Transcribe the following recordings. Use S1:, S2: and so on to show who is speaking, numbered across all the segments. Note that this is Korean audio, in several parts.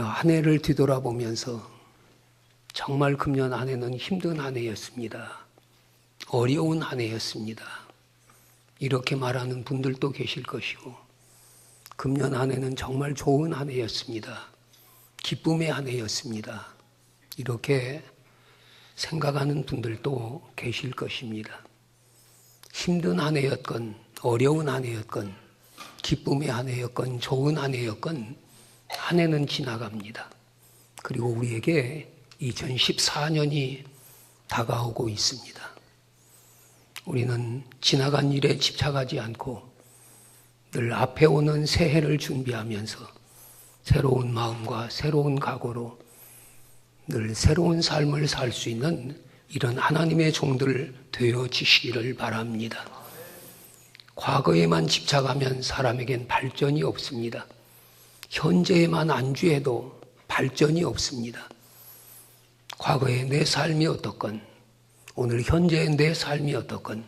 S1: 한 해를 뒤돌아보면서 정말 금년 한 해는 힘든 한 해였습니다. 어려운 한 해였습니다. 이렇게 말하는 분들도 계실 것이고, 금년 한 해는 정말 좋은 한 해였습니다. 기쁨의 한 해였습니다. 이렇게 생각하는 분들도 계실 것입니다. 힘든 한 해였건, 어려운 한 해였건, 기쁨의 한 해였건, 좋은 한 해였건, 한 해는 지나갑니다. 그리고 우리에게 2014년이 다가오고 있습니다. 우리는 지나간 일에 집착하지 않고 늘 앞에 오는 새해를 준비하면서 새로운 마음과 새로운 각오로 늘 새로운 삶을 살 수 있는 이런 하나님의 종들 되어지시기를 바랍니다. 과거에만 집착하면 사람에겐 발전이 없습니다. 현재에만 안주해도 발전이 없습니다. 과거의 내 삶이 어떻건, 오늘 현재의 내 삶이 어떻건,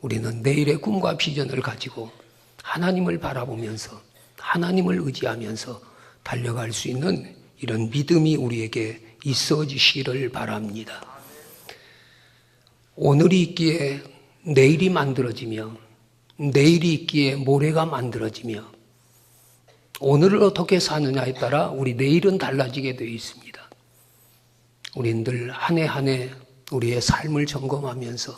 S1: 우리는 내일의 꿈과 비전을 가지고 하나님을 바라보면서, 하나님을 의지하면서 달려갈 수 있는 이런 믿음이 우리에게 있어지시기를 바랍니다. 오늘이 있기에 내일이 만들어지며, 내일이 있기에 모레가 만들어지며, 오늘을 어떻게 사느냐에 따라 우리 내일은 달라지게 되어 있습니다. 우린 늘 한 해 한 해 우리의 삶을 점검하면서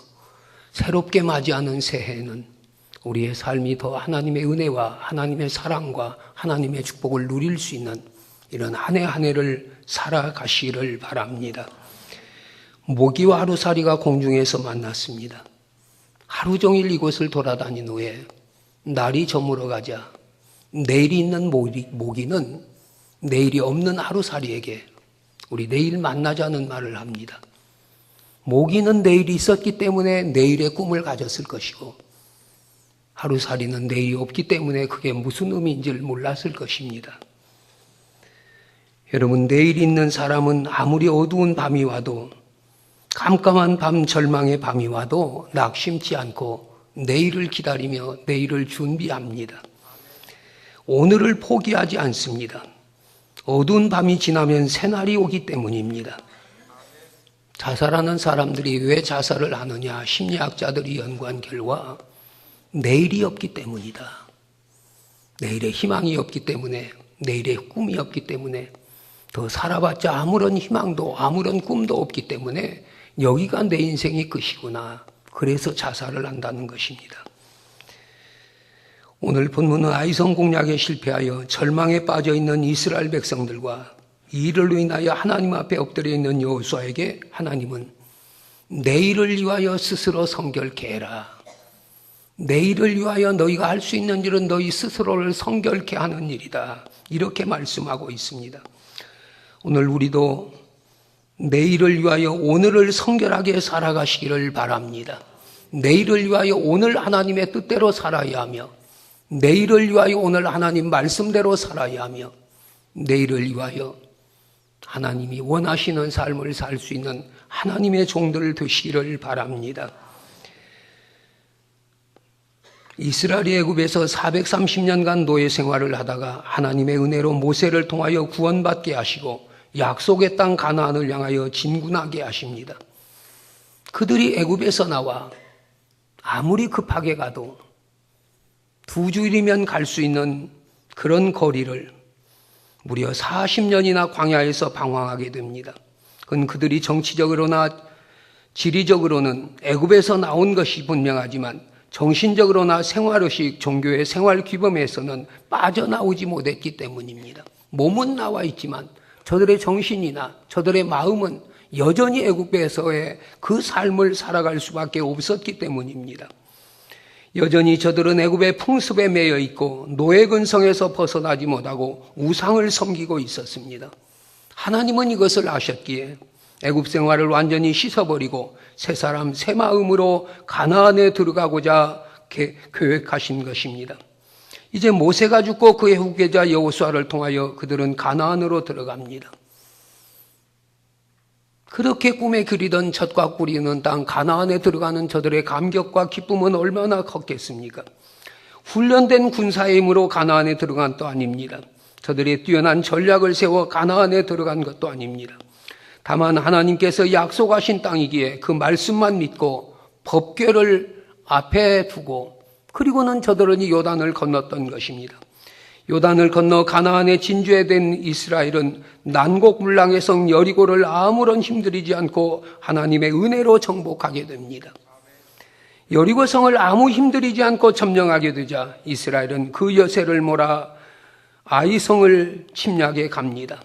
S1: 새롭게 맞이하는 새해에는 우리의 삶이 더 하나님의 은혜와 하나님의 사랑과 하나님의 축복을 누릴 수 있는 이런 한 해 한 해를 살아가시기를 바랍니다. 모기와 하루살이가 공중에서 만났습니다. 하루 종일 이곳을 돌아다닌 후에 날이 저물어 가자 내일이 있는 모기는 내일이 없는 하루살이에게 우리 내일 만나자는 말을 합니다. 모기는 내일이 있었기 때문에 내일의 꿈을 가졌을 것이고, 하루살이는 내일이 없기 때문에 그게 무슨 의미인지를 몰랐을 것입니다. 여러분, 내일이 있는 사람은 아무리 어두운 밤이 와도, 깜깜한 밤 절망의 밤이 와도 낙심치 않고 내일을 기다리며 내일을 준비합니다. 오늘을 포기하지 않습니다. 어두운 밤이 지나면 새날이 오기 때문입니다. 자살하는 사람들이 왜 자살을 하느냐? 심리학자들이 연구한 결과 내일이 없기 때문이다. 내일의 희망이 없기 때문에, 내일의 꿈이 없기 때문에, 더 살아봤자 아무런 희망도 아무런 꿈도 없기 때문에 여기가 내 인생이 끝이구나. 그래서 자살을 한다는 것입니다. 오늘 본문은 아이성 공략에 실패하여 절망에 빠져있는 이스라엘 백성들과 이 일을 인하여 하나님 앞에 엎드려 있는 여호수아에게 하나님은 내일을 위하여 스스로 성결케 해라. 내일을 위하여 너희가 할 수 있는 일은 너희 스스로를 성결케 하는 일이다. 이렇게 말씀하고 있습니다. 오늘 우리도 내일을 위하여 오늘을 성결하게 살아가시기를 바랍니다. 내일을 위하여 오늘 하나님의 뜻대로 살아야 하며, 내일을 위하여 오늘 하나님 말씀대로 살아야 하며, 내일을 위하여 하나님이 원하시는 삶을 살 수 있는 하나님의 종들 되시기를 바랍니다. 이스라엘이 애굽에서 430년간 노예 생활을 하다가 하나님의 은혜로 모세를 통하여 구원받게 하시고 약속의 땅 가나안을 향하여 진군하게 하십니다. 그들이 애굽에서 나와 아무리 급하게 가도 2주일이면 갈 수 있는 그런 거리를 무려 40년이나 광야에서 방황하게 됩니다. 그건 그들이 정치적으로나 지리적으로는 애굽에서 나온 것이 분명하지만 정신적으로나 생활의식, 종교의 생활 규범에서는 빠져나오지 못했기 때문입니다. 몸은 나와 있지만 저들의 정신이나 저들의 마음은 여전히 애굽에서의 그 삶을 살아갈 수밖에 없었기 때문입니다. 여전히 저들은 애굽의 풍습에 매여 있고 노예 근성에서 벗어나지 못하고 우상을 섬기고 있었습니다. 하나님은 이것을 아셨기에 애굽 생활을 완전히 씻어버리고 새 사람 새 마음으로 가나안에 들어가고자 계획하신 것입니다. 이제 모세가 죽고 그의 후계자 여호수아를 통하여 그들은 가나안으로 들어갑니다. 그렇게 꿈에 그리던 젖과 꿀이 있는 땅 가나안에 들어가는 저들의 감격과 기쁨은 얼마나 컸겠습니까? 훈련된 군사의 힘으로 가나안에 들어간 또 아닙니다. 저들이 뛰어난 전략을 세워 가나안에 들어간 것도 아닙니다. 다만 하나님께서 약속하신 땅이기에 그 말씀만 믿고 법궤를 앞에 두고 그리고는 저들은 요단을 건넜던 것입니다. 요단을 건너 가나안에 진주해된 이스라엘은 난곡불랑의 성 여리고를 아무런 힘들이지 않고 하나님의 은혜로 정복하게 됩니다. 여리고 성을 아무 힘들이지 않고 점령하게 되자 이스라엘은 그 여세를 몰아 아이성을 침략해 갑니다.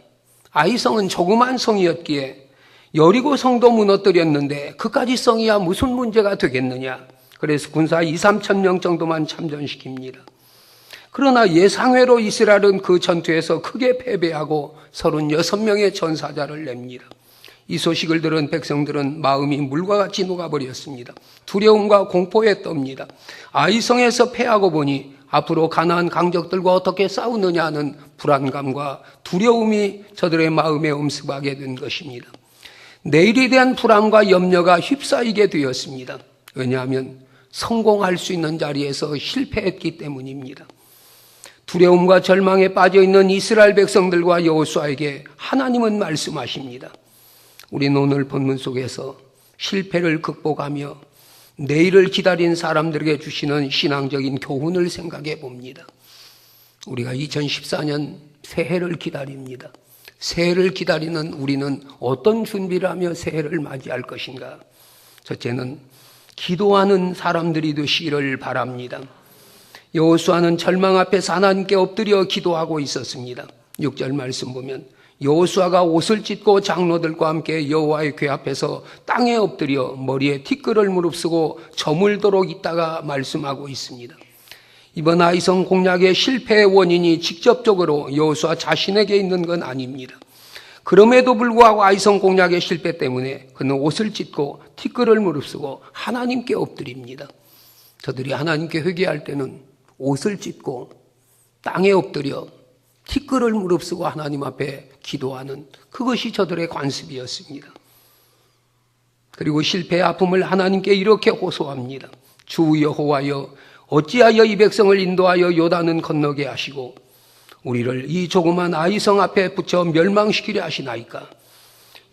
S1: 아이성은 조그만 성이었기에 여리고 성도 무너뜨렸는데 그까지 성이야 무슨 문제가 되겠느냐. 그래서 군사 2-3천 명 정도만 참전시킵니다. 그러나 예상외로 이스라엘은 그 전투에서 크게 패배하고 36명의 전사자를 냅니다. 이 소식을 들은 백성들은 마음이 물과 같이 녹아버렸습니다. 두려움과 공포에 떱니다. 아이성에서 패하고 보니 앞으로 가나안 강적들과 어떻게 싸우느냐 하는 불안감과 두려움이 저들의 마음에 엄습하게 된 것입니다. 내일에 대한 불안과 염려가 휩싸이게 되었습니다. 왜냐하면 성공할 수 있는 자리에서 실패했기 때문입니다. 두려움과 절망에 빠져있는 이스라엘 백성들과 여호수아에게 하나님은 말씀하십니다. 우리는 오늘 본문 속에서 실패를 극복하며 내일을 기다린 사람들에게 주시는 신앙적인 교훈을 생각해 봅니다. 우리가 2014년 새해를 기다립니다. 새해를 기다리는 우리는 어떤 준비를 하며 새해를 맞이할 것인가? 첫째는 기도하는 사람들이 되시기를 바랍니다. 여호수아는 절망 앞에서 하나님께 엎드려 기도하고 있었습니다. 6절 말씀 보면 여호수아가 옷을 찢고 장로들과 함께 여호와의 궤 앞에서 땅에 엎드려 머리에 티끌을 무릅쓰고 저물도록 있다가 말씀하고 있습니다. 이번 아이성 공략의 실패의 원인이 직접적으로 여호수아 자신에게 있는 건 아닙니다. 그럼에도 불구하고 아이성 공략의 실패 때문에 그는 옷을 찢고 티끌을 무릅쓰고 하나님께 엎드립니다. 저들이 하나님께 회개할 때는 옷을 찢고 땅에 엎드려 티끌을 무릅쓰고 하나님 앞에 기도하는 그것이 저들의 관습이었습니다. 그리고 실패의 아픔을 하나님께 이렇게 호소합니다. 주 여호와여 어찌하여 이 백성을 인도하여 요단은 건너게 하시고 우리를 이 조그만 아이성 앞에 붙여 멸망시키려 하시나이까.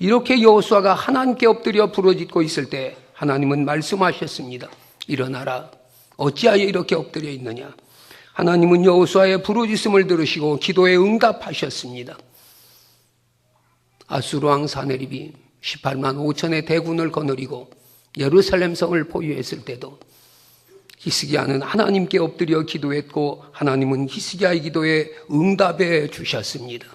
S1: 이렇게 여호수아가 하나님께 엎드려 부르짖고 있을 때 하나님은 말씀하셨습니다. 일어나라. 어찌하여 이렇게 엎드려 있느냐. 하나님은 여호수아의 부르짖음을 들으시고 기도에 응답하셨습니다. 아수르 왕 사네립이 18만 5천의 대군을 거느리고 예루살렘 성을 포위했을 때도 히스기야는 하나님께 엎드려 기도했고 하나님은 히스기야의 기도에 응답해 주셨습니다.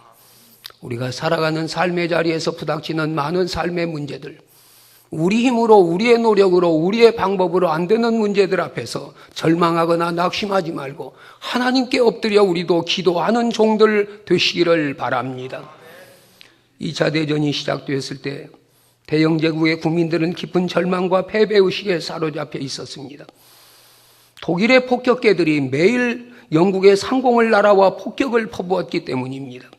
S1: 우리가 살아가는 삶의 자리에서 부닥치는 많은 삶의 문제들, 우리 힘으로 우리의 노력으로 우리의 방법으로 안 되는 문제들 앞에서 절망하거나 낙심하지 말고 하나님께 엎드려 우리도 기도하는 종들 되시기를 바랍니다. 2차 대전이 시작되었을 때 대영제국의 국민들은 깊은 절망과 패배의식에 사로잡혀 있었습니다. 독일의 폭격계들이 매일 영국의 상공을 날아와 폭격을 퍼부었기 때문입니다.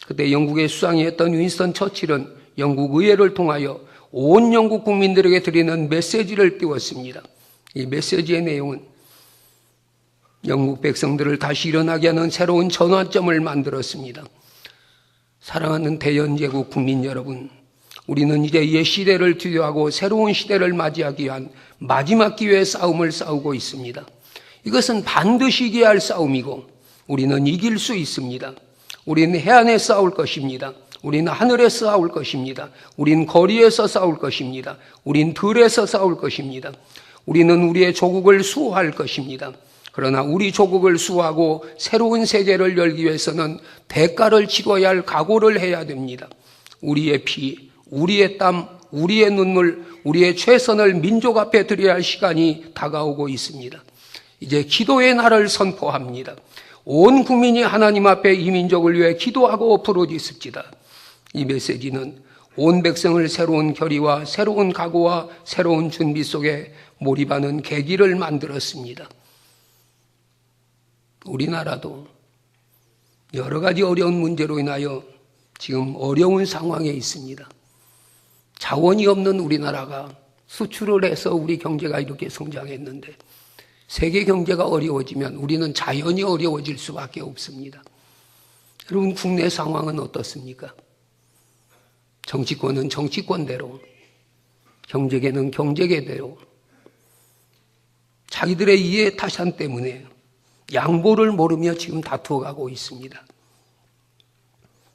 S1: 그때 영국의 수상이었던 윈스턴 처칠은 영국 의회를 통하여 온 영국 국민들에게 드리는 메시지를 띄웠습니다. 이 메시지의 내용은 영국 백성들을 다시 일어나게 하는 새로운 전환점을 만들었습니다. 사랑하는 대연제국 국민 여러분, 우리는 이제 옛 시대를 뒤로하고 새로운 시대를 맞이하기 위한 마지막 기회의 싸움을 싸우고 있습니다. 이것은 반드시 이겨야 할 싸움이고 우리는 이길 수 있습니다. 우리는 해안에 싸울 것입니다. 우리는 하늘에서 싸울 것입니다. 우리는 거리에서 싸울 것입니다. 우리는 들에서 싸울 것입니다. 우리는 우리의 조국을 수호할 것입니다. 그러나 우리 조국을 수호하고 새로운 세계를 열기 위해서는 대가를 치러야 할 각오를 해야 됩니다. 우리의 피, 우리의 땀, 우리의 눈물, 우리의 최선을 민족 앞에 드려야 할 시간이 다가오고 있습니다. 이제 기도의 날을 선포합니다. 온 국민이 하나님 앞에 이 민족을 위해 기도하고 부르짖읍시다. 이 메시지는 온 백성을 새로운 결의와 새로운 각오와 새로운 준비 속에 몰입하는 계기를 만들었습니다. 우리나라도 여러 가지 어려운 문제로 인하여 지금 어려운 상황에 있습니다. 자원이 없는 우리나라가 수출을 해서 우리 경제가 이렇게 성장했는데 세계 경제가 어려워지면 우리는 자연히 어려워질 수밖에 없습니다. 여러분, 국내 상황은 어떻습니까? 정치권은 정치권대로, 경제계는 경제계대로 자기들의 이해 타산 때문에 양보를 모르며 지금 다투어가고 있습니다.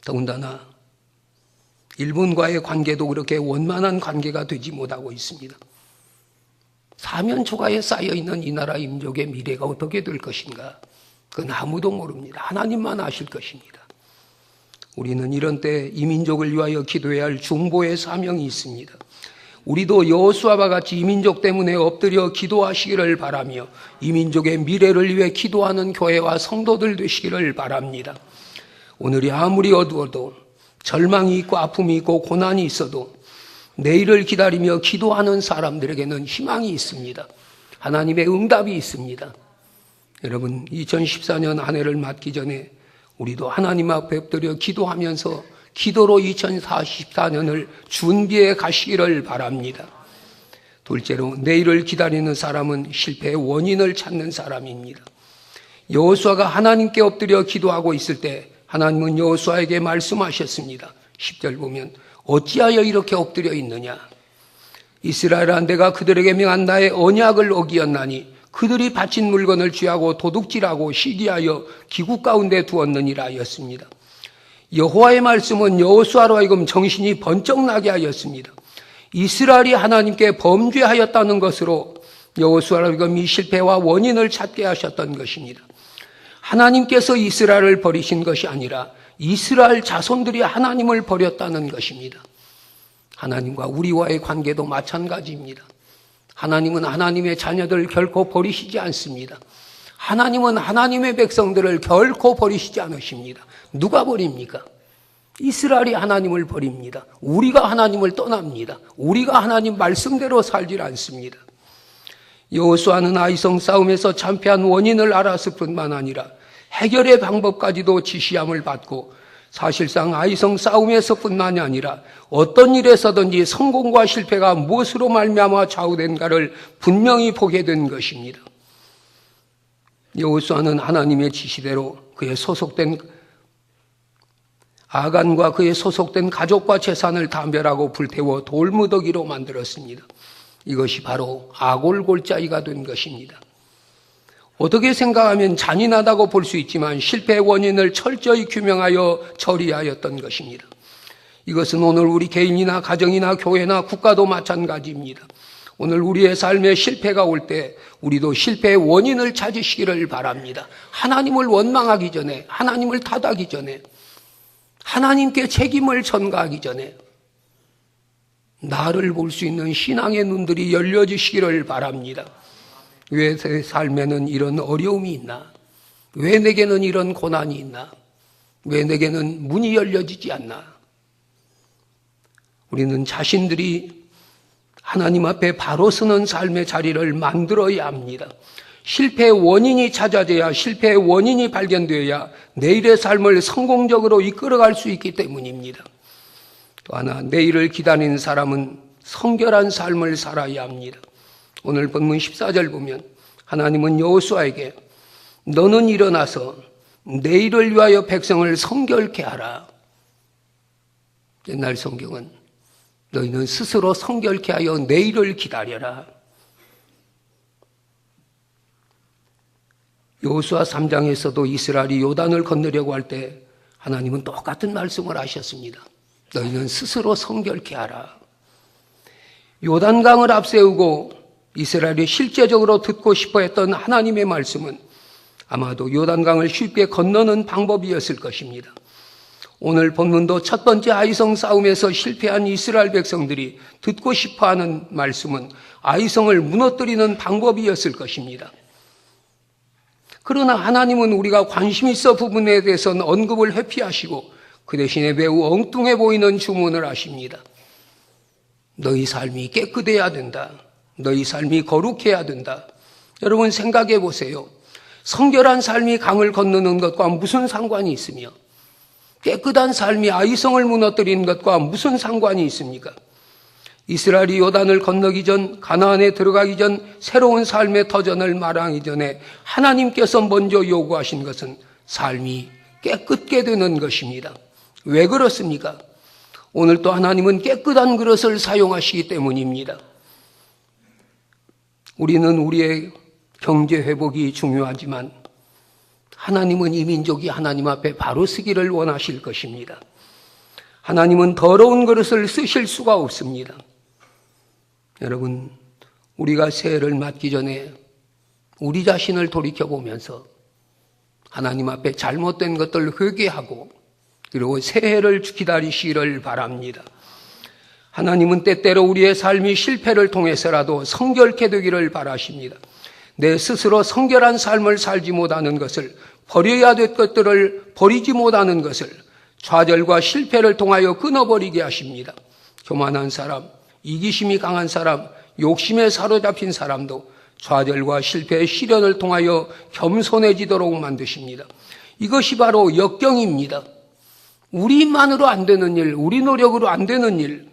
S1: 더군다나 일본과의 관계도 그렇게 원만한 관계가 되지 못하고 있습니다. 사면초가에 쌓여있는 이 나라 민족의 미래가 어떻게 될 것인가? 그건 아무도 모릅니다. 하나님만 아실 것입니다. 우리는 이런 때 이 민족을 위하여 기도해야 할 중보의 사명이 있습니다. 우리도 여호수아와 같이 이 민족 때문에 엎드려 기도하시기를 바라며 이 민족의 미래를 위해 기도하는 교회와 성도들 되시기를 바랍니다. 오늘이 아무리 어두워도 절망이 있고 아픔이 있고 고난이 있어도 내일을 기다리며 기도하는 사람들에게는 희망이 있습니다. 하나님의 응답이 있습니다. 여러분, 2014년 한 해를 맞기 전에 우리도 하나님 앞에 엎드려 기도하면서 기도로 2044년을 준비해 가시기를 바랍니다. 둘째로, 내일을 기다리는 사람은 실패의 원인을 찾는 사람입니다. 여호수아가 하나님께 엎드려 기도하고 있을 때 하나님은 여호수아에게 말씀하셨습니다. 10절 보면 어찌하여 이렇게 엎드려 있느냐? 이스라엘아, 내가 그들에게 명한 나의 언약을 어기었나니 그들이 바친 물건을 취하고 도둑질하고 시기하여 기구 가운데 두었느니라 하였습니다. 여호와의 말씀은 여호수아로 하여금 정신이 번쩍 나게 하였습니다. 이스라엘이 하나님께 범죄하였다는 것으로 여호수아로 하여금 이 실패와 원인을 찾게 하셨던 것입니다. 하나님께서 이스라엘을 버리신 것이 아니라 이스라엘 자손들이 하나님을 버렸다는 것입니다. 하나님과 우리와의 관계도 마찬가지입니다. 하나님은 하나님의 자녀들을 결코 버리시지 않습니다. 하나님은 하나님의 백성들을 결코 버리시지 않으십니다. 누가 버립니까? 이스라엘이 하나님을 버립니다. 우리가 하나님을 떠납니다. 우리가 하나님 말씀대로 살질 않습니다. 여호수아는 아이성 싸움에서 참패한 원인을 알았을 뿐만 아니라 해결의 방법까지도 지시함을 받고 사실상 아이성 싸움에서뿐만이 아니라 어떤 일에서든지 성공과 실패가 무엇으로 말미암아 좌우된가를 분명히 보게 된 것입니다. 여호수아는 하나님의 지시대로 그의 소속된 아간과 그의 소속된 가족과 재산을 담멸하고 불태워 돌무더기로 만들었습니다. 이것이 바로 아골골짜기가 된 것입니다. 어떻게 생각하면 잔인하다고 볼 수 있지만 실패의 원인을 철저히 규명하여 처리하였던 것입니다. 이것은 오늘 우리 개인이나 가정이나 교회나 국가도 마찬가지입니다. 오늘 우리의 삶에 실패가 올 때 우리도 실패의 원인을 찾으시기를 바랍니다. 하나님을 원망하기 전에, 하나님을 탓하기 전에, 하나님께 책임을 전가하기 전에 나를 볼 수 있는 신앙의 눈들이 열려지시기를 바랍니다. 왜 내 삶에는 이런 어려움이 있나? 왜 내게는 이런 고난이 있나? 왜 내게는 문이 열려지지 않나? 우리는 자신들이 하나님 앞에 바로 서는 삶의 자리를 만들어야 합니다. 실패의 원인이 찾아져야, 실패의 원인이 발견되어야 내일의 삶을 성공적으로 이끌어갈 수 있기 때문입니다. 또 하나, 내일을 기다리는 사람은 성결한 삶을 살아야 합니다. 오늘 본문 14절 보면 하나님은 여호수아에게 너는 일어나서 내일을 위하여 백성을 성결케 하라. 옛날 성경은 너희는 스스로 성결케 하여 내일을 기다려라. 여호수아 3장에서도 이스라엘이 요단을 건너려고 할 때 하나님은 똑같은 말씀을 하셨습니다. 너희는 스스로 성결케 하라. 요단강을 앞세우고 이스라엘이 실제적으로 듣고 싶어 했던 하나님의 말씀은 아마도 요단강을 쉽게 건너는 방법이었을 것입니다. 오늘 본문도 첫 번째 아이성 싸움에서 실패한 이스라엘 백성들이 듣고 싶어하는 말씀은 아이성을 무너뜨리는 방법이었을 것입니다. 그러나 하나님은 우리가 관심 있어 부분에 대해서는 언급을 회피하시고 그 대신에 매우 엉뚱해 보이는 주문을 하십니다. 너희 삶이 깨끗해야 된다. 너희 삶이 거룩해야 된다. 여러분 생각해 보세요. 성결한 삶이 강을 건너는 것과 무슨 상관이 있으며 깨끗한 삶이 아이성을 무너뜨리는 것과 무슨 상관이 있습니까? 이스라엘이 요단을 건너기 전, 가나안에 들어가기 전, 새로운 삶의 터전을 마련하기 전에 하나님께서 먼저 요구하신 것은 삶이 깨끗게 되는 것입니다. 왜 그렇습니까? 오늘 또 하나님은 깨끗한 그릇을 사용하시기 때문입니다. 우리는 우리의 경제 회복이 중요하지만 하나님은 이 민족이 하나님 앞에 바로 서기를 원하실 것입니다. 하나님은 더러운 그릇을 쓰실 수가 없습니다. 여러분, 우리가 새해를 맞기 전에 우리 자신을 돌이켜보면서 하나님 앞에 잘못된 것들을 회개하고 그리고 새해를 기다리시기를 바랍니다. 하나님은 때때로 우리의 삶이 실패를 통해서라도 성결케 되기를 바라십니다. 내 스스로 성결한 삶을 살지 못하는 것을, 버려야 될 것들을 버리지 못하는 것을 좌절과 실패를 통하여 끊어버리게 하십니다. 교만한 사람, 이기심이 강한 사람, 욕심에 사로잡힌 사람도 좌절과 실패의 시련을 통하여 겸손해지도록 만드십니다. 이것이 바로 역경입니다. 우리만으로 안 되는 일, 우리 노력으로 안 되는 일,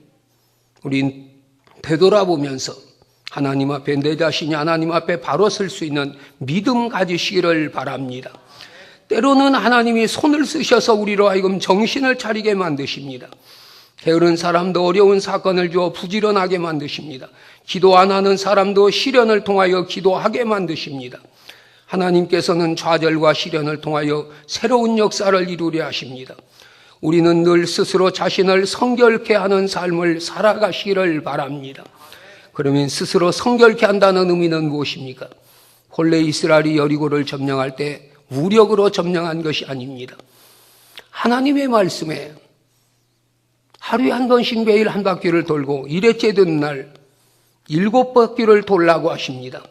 S1: 우린 되돌아보면서 하나님 앞에 내 자신이 하나님 앞에 바로 설 수 있는 믿음 가지시기를 바랍니다. 때로는 하나님이 손을 쓰셔서 우리로 하여금 정신을 차리게 만드십니다. 게으른 사람도 어려운 사건을 주어 부지런하게 만드십니다. 기도 안 하는 사람도 시련을 통하여 기도하게 만드십니다. 하나님께서는 좌절과 시련을 통하여 새로운 역사를 이루려 하십니다. 우리는 늘 스스로 자신을 성결케 하는 삶을 살아가시기를 바랍니다. 그러면 스스로 성결케 한다는 의미는 무엇입니까? 본래 이스라엘이 여리고를 점령할 때 무력으로 점령한 것이 아닙니다. 하나님의 말씀에 하루에 한 번씩 매일 한 바퀴를 돌고 일회째 되는 날 7바퀴를 돌라고 하십니다.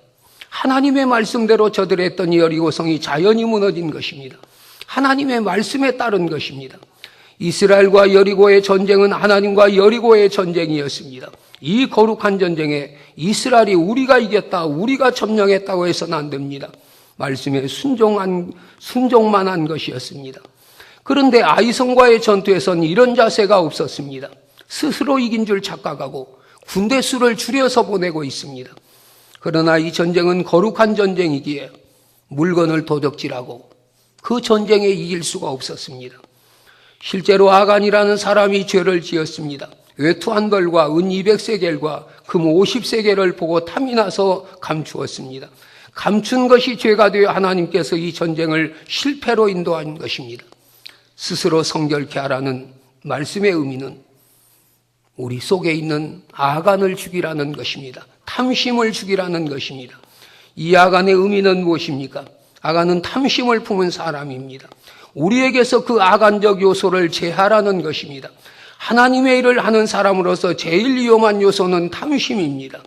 S1: 하나님의 말씀대로 저들이 했던 이 여리고성이 자연히 무너진 것입니다. 하나님의 말씀에 따른 것입니다. 이스라엘과 여리고의 전쟁은 하나님과 여리고의 전쟁이었습니다. 이 거룩한 전쟁에 이스라엘이 우리가 이겼다, 우리가 점령했다고 해서는 안 됩니다. 말씀에 순종만 한 것이었습니다. 그런데 아이성과의 전투에서는 이런 자세가 없었습니다. 스스로 이긴 줄 착각하고 군대 수를 줄여서 보내고 있습니다. 그러나 이 전쟁은 거룩한 전쟁이기에 물건을 도적질하고 그 전쟁에 이길 수가 없었습니다. 실제로 아간이라는 사람이 죄를 지었습니다. 외투 한 벌과 은 200세겔과 금 50세겔을 보고 탐이 나서 감추었습니다. 감춘 것이 죄가 되어 하나님께서 이 전쟁을 실패로 인도한 것입니다. 스스로 성결케 하라는 말씀의 의미는 우리 속에 있는 아간을 죽이라는 것입니다. 탐심을 죽이라는 것입니다. 이 아간의 의미는 무엇입니까? 아간은 탐심을 품은 사람입니다. 우리에게서 그 아간적 요소를 제하라는 것입니다. 하나님의 일을 하는 사람으로서 제일 위험한 요소는 탐심입니다.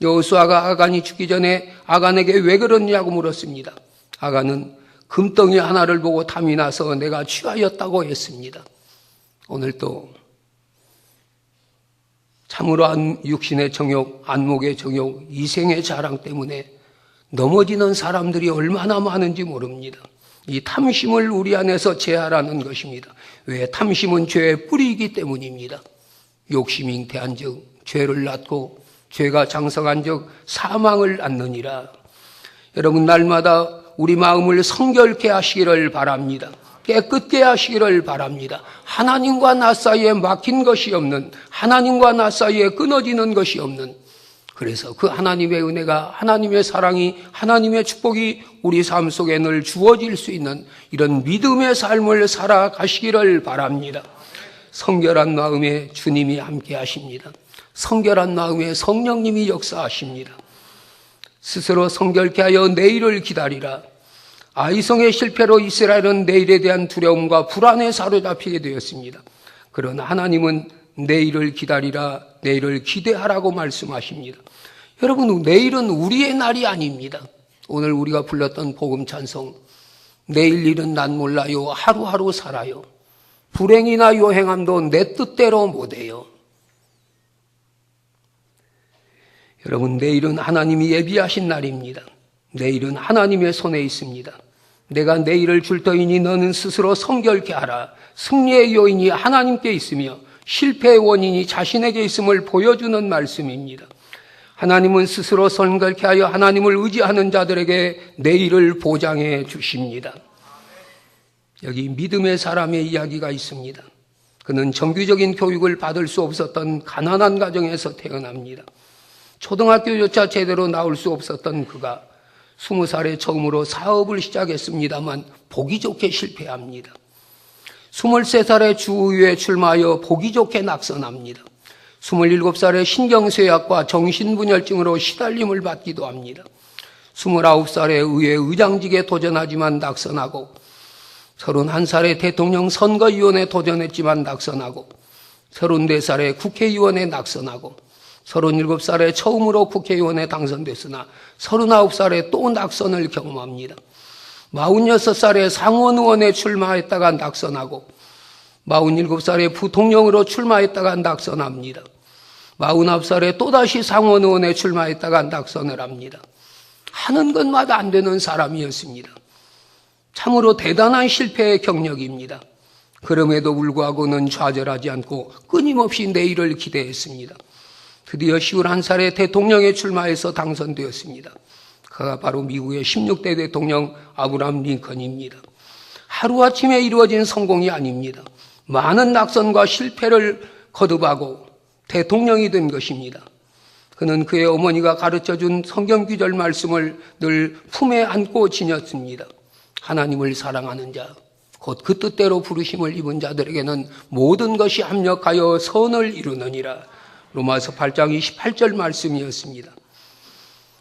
S1: 여호수아가 아간이 죽기 전에 아간에게 왜 그러냐고 물었습니다. 아간은 금덩이 하나를 보고 탐이 나서 내가 취하였다고 했습니다. 오늘 또 참으로 육신의 정욕, 안목의 정욕, 이생의 자랑 때문에 넘어지는 사람들이 얼마나 많은지 모릅니다. 이 탐심을 우리 안에서 제하라는 것입니다. 왜? 탐심은 죄의 뿌리이기 때문입니다. 욕심이 잉태한 즉 죄를 낳고 죄가 장성한 즉 사망을 낳느니라. 여러분, 날마다 우리 마음을 성결케 하시기를 바랍니다. 깨끗게 하시기를 바랍니다. 하나님과 나 사이에 막힌 것이 없는, 하나님과 나 사이에 끊어지는 것이 없는, 그래서 그 하나님의 은혜가, 하나님의 사랑이, 하나님의 축복이 우리 삶 속에 늘 주어질 수 있는 이런 믿음의 삶을 살아가시기를 바랍니다. 성결한 마음에 주님이 함께 하십니다. 성결한 마음에 성령님이 역사하십니다. 스스로 성결케 하여 내일을 기다리라. 아이성의 실패로 이스라엘은 내일에 대한 두려움과 불안에 사로잡히게 되었습니다. 그러나 하나님은 내일을 기다리라, 내일을 기대하라고 말씀하십니다. 여러분, 내일은 우리의 날이 아닙니다. 오늘 우리가 불렀던 복음 찬송, 내일 일은 난 몰라요, 하루하루 살아요. 불행이나 요행함도 내 뜻대로 못해요. 여러분, 내일은 하나님이 예비하신 날입니다. 내일은 하나님의 손에 있습니다. 내가 내일을 줄 터이니 너는 스스로 성결케 하라. 승리의 요인이 하나님께 있으며 실패의 원인이 자신에게 있음을 보여주는 말씀입니다. 하나님은 스스로 성결케 하여 하나님을 의지하는 자들에게 내일을 보장해 주십니다. 여기 믿음의 사람의 이야기가 있습니다. 그는 정규적인 교육을 받을 수 없었던 가난한 가정에서 태어납니다. 초등학교조차 제대로 나올 수 없었던 그가 20살에 처음으로 사업을 시작했습니다만 보기 좋게 실패합니다. 23살에 주의회에 출마하여 보기 좋게 낙선합니다. 27살에 신경쇠약과 정신분열증으로 시달림을 받기도 합니다. 29살에 의회 의장직에 도전하지만 낙선하고 31살에 대통령 선거위원회에 도전했지만 낙선하고 34살에 국회의원에 낙선하고 37살에 처음으로 국회의원에 당선됐으나 39살에 또 낙선을 경험합니다. 46살에 상원의원에 출마했다가 낙선하고 47살에 부통령으로 출마했다가 낙선합니다. 49살에 또다시 상원의원에 출마했다가 낙선을 합니다. 하는 것마다 안 되는 사람이었습니다. 참으로 대단한 실패의 경력입니다. 그럼에도 불구하고는 좌절하지 않고 끊임없이 내일을 기대했습니다. 드디어 51살에 대통령에 출마해서 당선되었습니다. 그가 바로 미국의 16대 대통령 아브라함 링컨입니다. 하루아침에 이루어진 성공이 아닙니다. 많은 낙선과 실패를 거듭하고 대통령이 된 것입니다. 그는 그의 어머니가 가르쳐준 성경 구절 말씀을 늘 품에 안고 지녔습니다. 하나님을 사랑하는 자, 곧 그 뜻대로 부르심을 입은 자들에게는 모든 것이 합력하여 선을 이루느니라. 로마서 8장 28절 말씀이었습니다.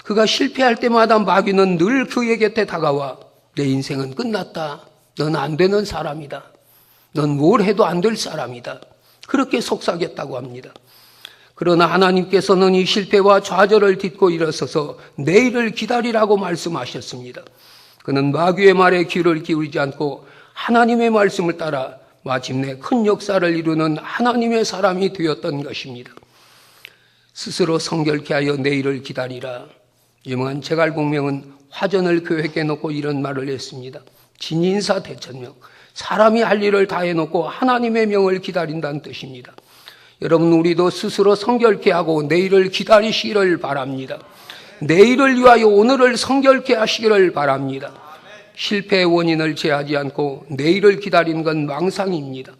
S1: 그가 실패할 때마다 마귀는 늘 그의 곁에 다가와 내 인생은 끝났다. 넌 안 되는 사람이다. 넌 뭘 해도 안 될 사람이다. 그렇게 속삭였다고 합니다. 그러나 하나님께서는 이 실패와 좌절을 딛고 일어서서 내일을 기다리라고 말씀하셨습니다. 그는 마귀의 말에 귀를 기울이지 않고 하나님의 말씀을 따라 마침내 큰 역사를 이루는 하나님의 사람이 되었던 것입니다. 스스로 성결케 하여 내일을 기다리라. 유명한 제갈공명은 화전을 계획해 놓고 이런 말을 했습니다. 진인사 대천명. 사람이 할 일을 다 해놓고 하나님의 명을 기다린다는 뜻입니다. 여러분, 우리도 스스로 성결케 하고 내일을 기다리시기를 바랍니다. 내일을 위하여 오늘을 성결케 하시기를 바랍니다. 실패의 원인을 제하지 않고 내일을 기다리는 건 망상입니다.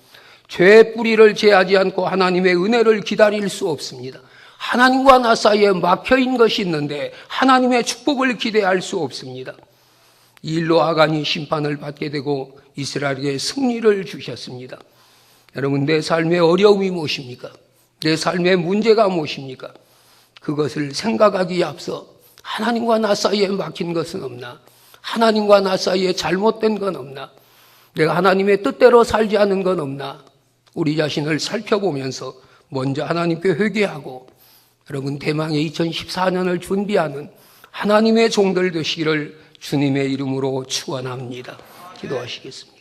S1: 죄의 뿌리를 제하지 않고 하나님의 은혜를 기다릴 수 없습니다. 하나님과 나 사이에 막혀있는 것이 있는데 하나님의 축복을 기대할 수 없습니다. 이 일로 아간이 심판을 받게 되고 이스라엘에게 승리를 주셨습니다. 여러분, 내 삶의 어려움이 무엇입니까? 내 삶의 문제가 무엇입니까? 그것을 생각하기에 앞서 하나님과 나 사이에 막힌 것은 없나? 하나님과 나 사이에 잘못된 건 없나? 내가 하나님의 뜻대로 살지 않은 건 없나? 우리 자신을 살펴보면서 먼저 하나님께 회개하고 여러분, 대망의 2014년을 준비하는 하나님의 종들 되시기를 주님의 이름으로 축원합니다. 기도하시겠습니다.